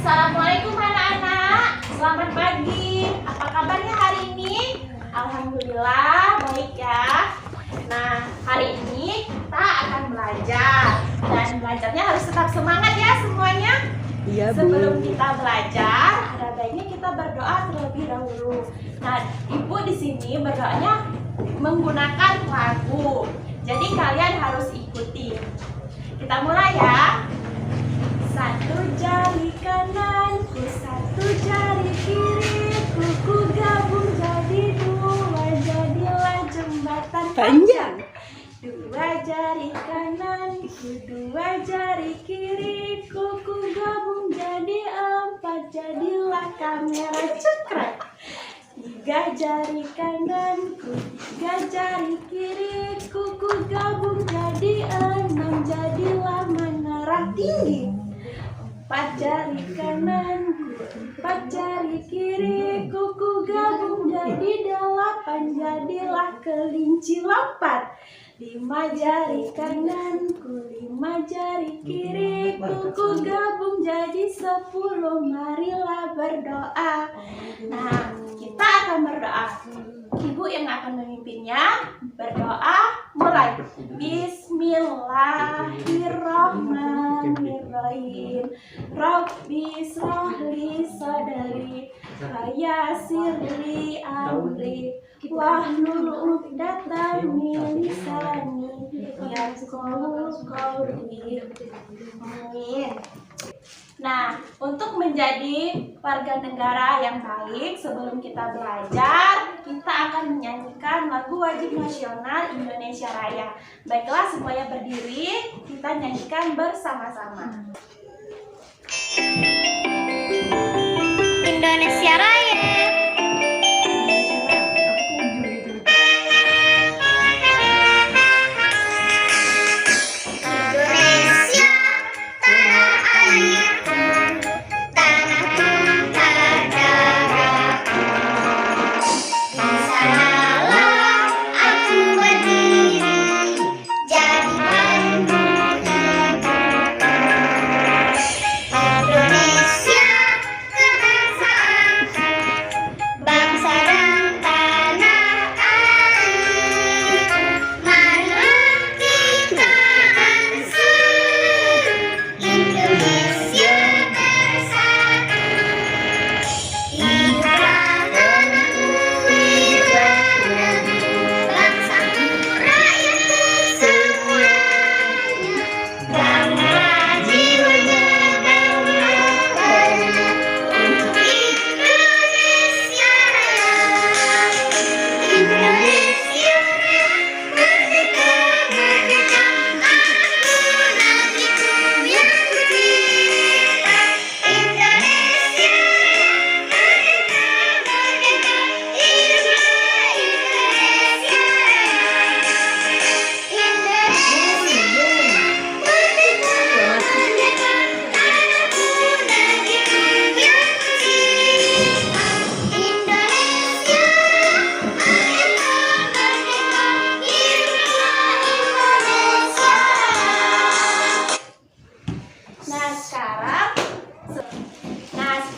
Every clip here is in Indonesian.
Assalamualaikum anak-anak. Selamat pagi. Apa kabarnya hari ini? Alhamdulillah baik ya. Nah, hari ini kita akan belajar. Dan belajarnya harus tetap semangat ya semuanya. Iya, Bu. Sebelum kita belajar, ada baiknya kita berdoa terlebih dahulu. Nah, Ibu di sini berdoanya menggunakan lagu. Jadi kalian harus ikuti. Kita mulai ya. Satu jari kananku, satu jari kiriku, ku gabung jadi dua, jadilah jembatan Panjang. Dua jari kananku, dua jari kiriku, ku gabung jadi empat, jadilah kamera cekrek. Tiga jari kananku, tiga jari kiriku, ku gabung jadi enam, jadilah menara tinggi. Empat jari kananku, empat jari kiriku, ku gabung jadi delapan, jadilah kelinci lompat. Lima jari kananku, lima jari kiriku, ku gabung jadi 10, marilah berdoa. Nah, kita akan berdoa. Ibu yang akan memimpinnya berdoa. Mulai. Bismillahirrahmanirrahim. Rabbi shrahli sadri wa yassirli amri wahlul 'uqdatam min lisani yafqahu qawli. Amin. Nah, untuk menjadi warga negara yang baik, sebelum kita belajar, kita akan menyanyikan lagu wajib nasional Indonesia Raya. Baiklah, semuanya berdiri, kita nyanyikan bersama-sama. Indonesia Raya.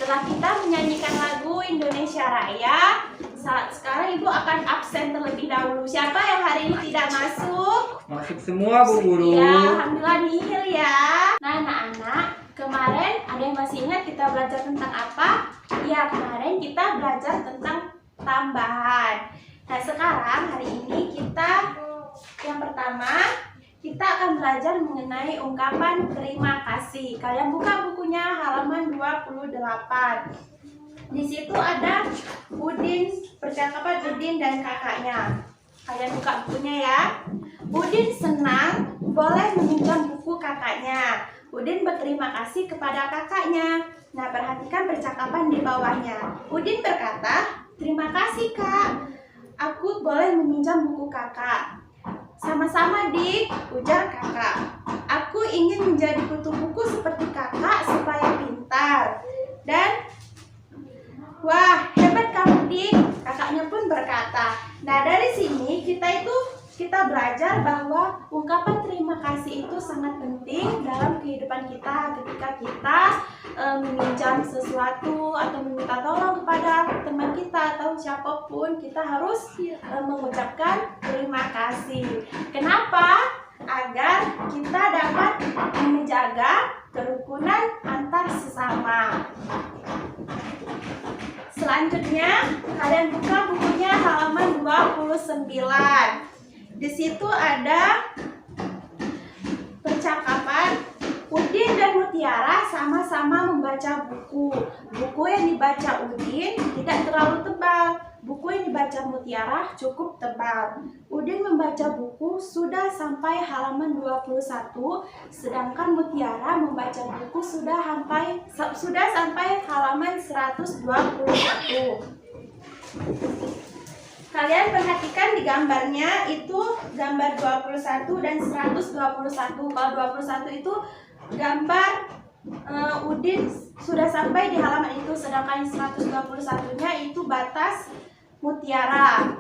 Setelah kita menyanyikan lagu Indonesia Raya, sekarang Ibu akan absen terlebih dahulu. Siapa yang hari ini tidak masuk? Masuk semua, Bu Guru. Ya, alhamdulillah nihil ya. Nah, anak-anak, kemarin ada yang masih ingat kita belajar tentang apa? Ya, kemarin kita belajar tentang tambahan. Nah, sekarang hari ini kita yang pertama, kita akan belajar mengenai ungkapan terima kasih. Kalian buka bukunya halaman 28. Di situ ada Udin, percakapan Udin dan kakaknya. Kalian buka bukunya ya. Udin senang boleh meminjam buku kakaknya. Udin berterima kasih kepada kakaknya. Nah, perhatikan percakapan di bawahnya. Udin berkata, "Terima kasih, Kak. Aku boleh meminjam buku Kakak." "Sama-sama, Dik," ujar kakak. "Aku ingin menjadi kutu buku seperti kakak supaya pintar." Dan, "Wah, hebat kamu, Dik," kakaknya pun berkata. Nah, dari sini kita belajar bahwa ungkapan terima terima kasih itu sangat penting dalam kehidupan kita. Ketika kita meminjam sesuatu atau meminta tolong kepada teman kita atau siapapun, kita harus mengucapkan terima kasih. Kenapa? Agar kita dapat menjaga kerukunan antar sesama. Selanjutnya, kalian buka bukunya halaman 29. Di situ ada percakapan Udin dan Mutiara sama-sama membaca buku. Buku yang dibaca Udin tidak terlalu tebal. Buku yang dibaca Mutiara cukup tebal. Udin membaca buku sudah sampai halaman 21, sedangkan Mutiara membaca buku sudah sampai halaman 121. Kalian perhatikan di gambarnya itu gambar 21 dan 121. Kalau 21 itu gambar Udin sudah sampai di halaman itu, sedangkan 121-nya itu batas Mutiara.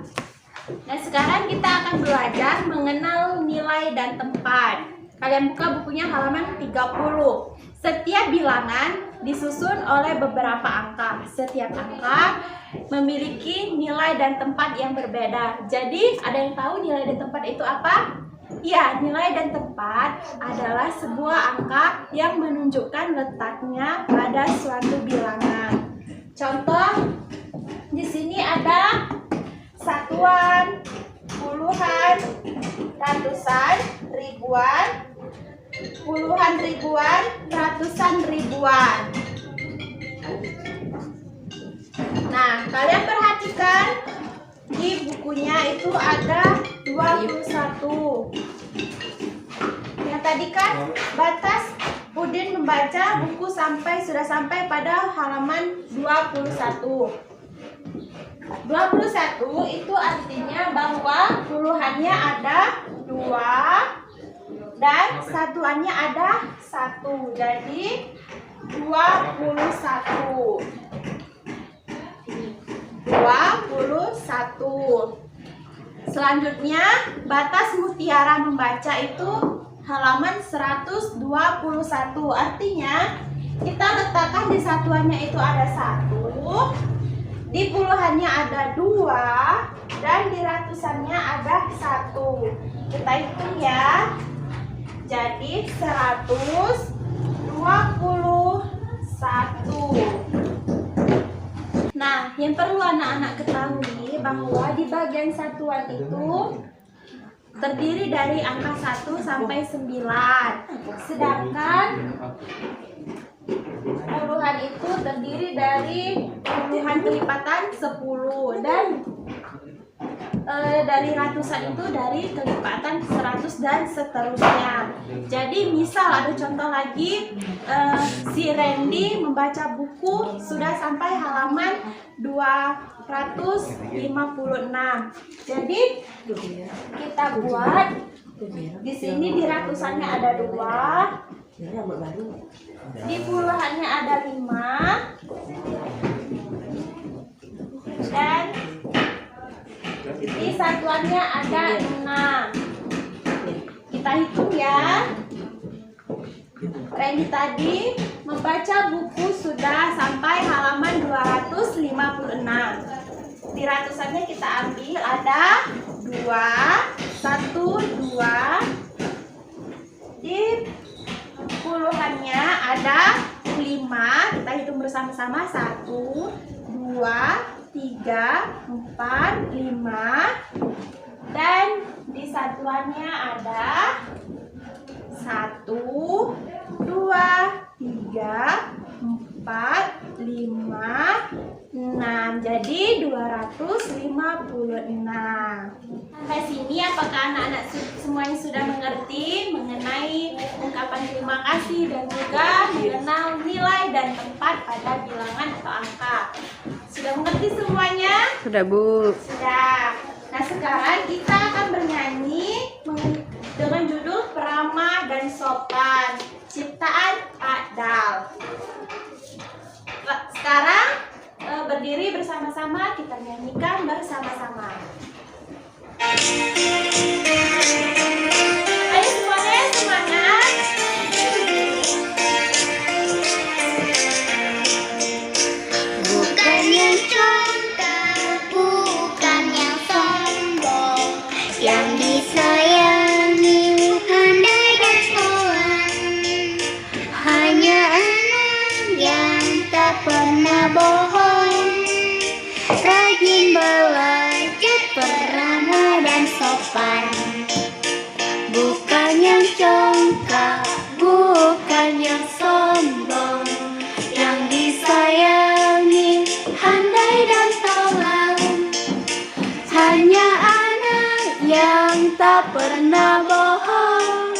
Nah, sekarang kita akan belajar mengenal nilai dan tempat. Kalian buka bukunya halaman 30. Setiap bilangan disusun oleh beberapa angka. Setiap angka memiliki nilai dan tempat yang berbeda. Jadi, ada yang tahu nilai dan tempat itu apa? Ya, nilai dan tempat adalah sebuah angka yang menunjukkan letaknya pada suatu bilangan. Contoh, di sini ada satuan, puluhan, ratusan, ribuan, puluhan ribuan, ratusan ribuan. Nah, kalian perhatikan di bukunya itu ada 21. Yang tadi kan batas Udin membaca buku sudah sampai pada halaman 21. 21 itu artinya bahwa puluhannya ada 2 dan satuannya ada 1. Jadi 21. 21. Selanjutnya, batas Mutiara membaca itu halaman 121. Artinya, kita letakkan di satuannya itu ada 1, di puluhannya ada 2, dan di ratusannya ada 1. Kita hitung ya. Jadi 121. Nah, yang perlu anak-anak ketahui bahwa di bagian satuan itu terdiri dari angka 1 sampai 9. Sedangkan puluhan itu terdiri dari puluhan kelipatan 10 dan dari ratusan itu dari kelipatan 100 dan seterusnya. Jadi misal ada contoh lagi, si Randy membaca buku sudah sampai halaman 256. Jadi kita buat di sini di ratusannya ada 2, di puluhannya ada 5, dan di satuannya ada 6. Kita hitung ya. Randy tadi membaca buku sudah sampai halaman 256. Di ratusannya kita ambil ada 2, 1, 2. Di puluhannya ada 5. Kita hitung bersama-sama. 1, 2, 3, 4, 5. Dan di satuannya ada 1, 2, 3, 4, 5, 6. Jadi 256. Sampai sini apakah anak-anak semuanya sudah mengerti mengenai ungkapan terima kasih dan juga mengenal nilai dan tempat pada bilangan atau angka? Sudah mengerti semuanya? Sudah, Bu. Sudah. Nah, sekarang kita akan bernyanyi dengan judul Peramah dan Sopan, ciptaan Pak Dal. Sekarang berdiri bersama-sama, kita nyanyikan bersama-sama. Ayo semuanya. tak pernah bohong,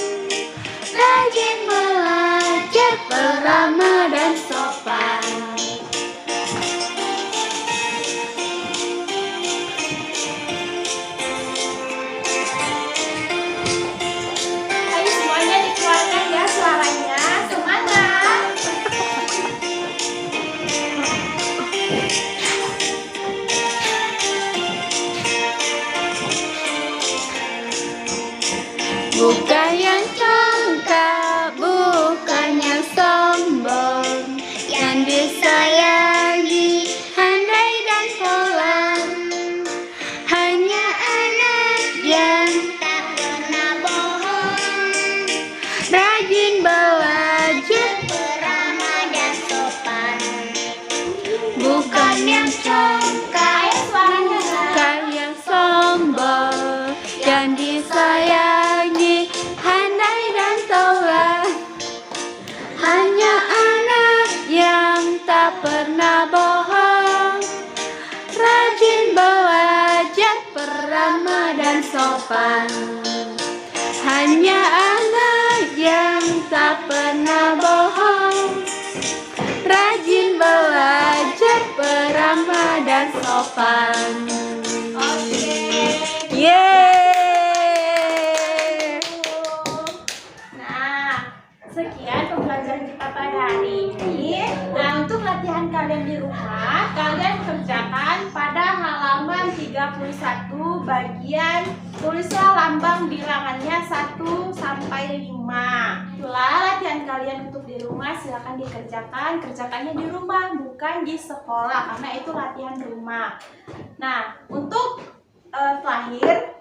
rajin belajar, beramah dan sopan. Ayo semuanya dikeluarkan ya suaranya. Semangat. Bukan yang congkak, bukan yang sombong, yang disayangi, handai dan tolong. Hanya anak yang tak pernah bohong, rajin belajar, beramah dan sopan. Bukan yang congkak, Ayo suaranya. bukan yang sombong, yang disayangi, handai dan tolong. Hanya anak yang tak pernah bohong, rajin belajar, beramah dan sopan. Hanya anak yang tak pernah bohong, rajin belajar, beramah dan sopan. Oke. Yeay. Nah, sekian pembelajaran kita pada hari ini. Nah, untuk latihan kalian di rumah, kalian kerjakan pada halaman 31 bagian tulislah lambang bilangannya 1 sampai 5. Itulah latihan kalian untuk di rumah, silakan dikerjakan. Kerjakannya di rumah, bukan di sekolah, karena itu latihan rumah. Nah, untuk terakhir,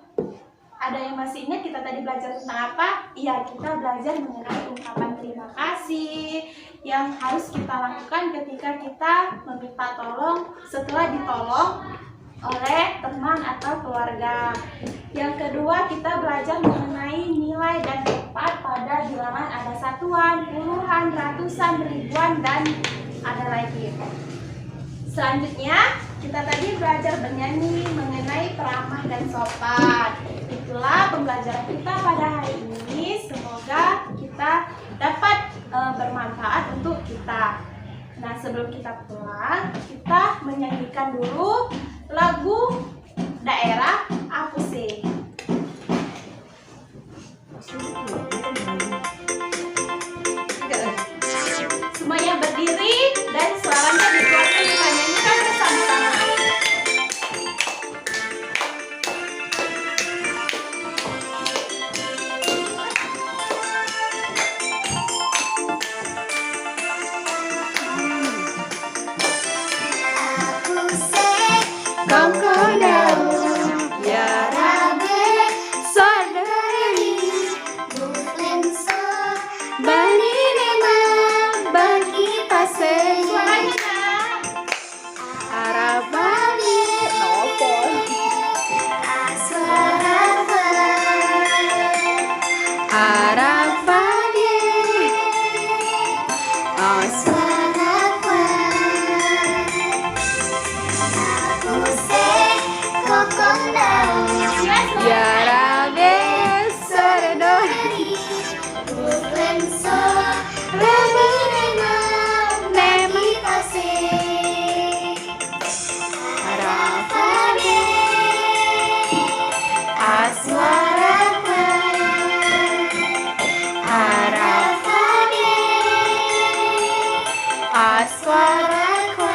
ada yang masih ingat kita tadi belajar tentang apa? Iya, kita belajar mengenai ungkapan terima kasih yang harus kita lakukan ketika kita meminta tolong setelah ditolong oleh teman atau keluarga. Yang kedua, kita belajar mengenai nilai dan tempat pada bilangan ada satuan, puluhan, ratusan, ribuan, dan ada lagi. Selanjutnya, kita tadi belajar bernyanyi mengenai peramah dan sopan. Itulah pembelajaran kita pada hari ini. Semoga kita dapat bermanfaat untuk kita. Nah, sebelum kita pulang, kita menyanyikan dulu lagu daerah Apuse. Semuanya berdiri dan suaranya dikeluarkan, kita nyanyikan bersama-sama. Kongko daun, ya rabe, saudari, buflenso, bani nema, bagi pase, Suaranya, Nak. arabani, nopo, aswarafa, arabani, aswarafa. Ya rabe saradori, buflenso, rabe nema, nemi pase, arafane, aswarafa, arafane, aswarafa.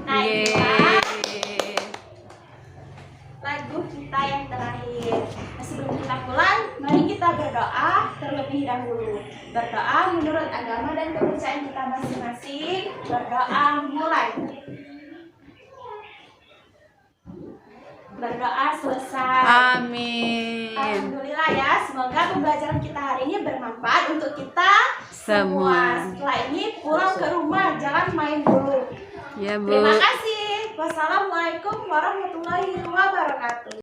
Nah, Yeay. itulah lagu kita yang terakhir. Nah, sebelum kita pulang, mari kita berdoa terlebih dahulu. Berdoa menurut agama dan kepercayaan kita masing-masing. Berdoa mulai. Berdoa selesai. Amin. Alhamdulillah ya, semoga pembelajaran kita hari ini bermanfaat untuk kita Semua. Setelah ini pulang ke rumah, jangan main dulu. Ya, Bu. Terima kasih. Wassalamualaikum warahmatullahi wabarakatuh.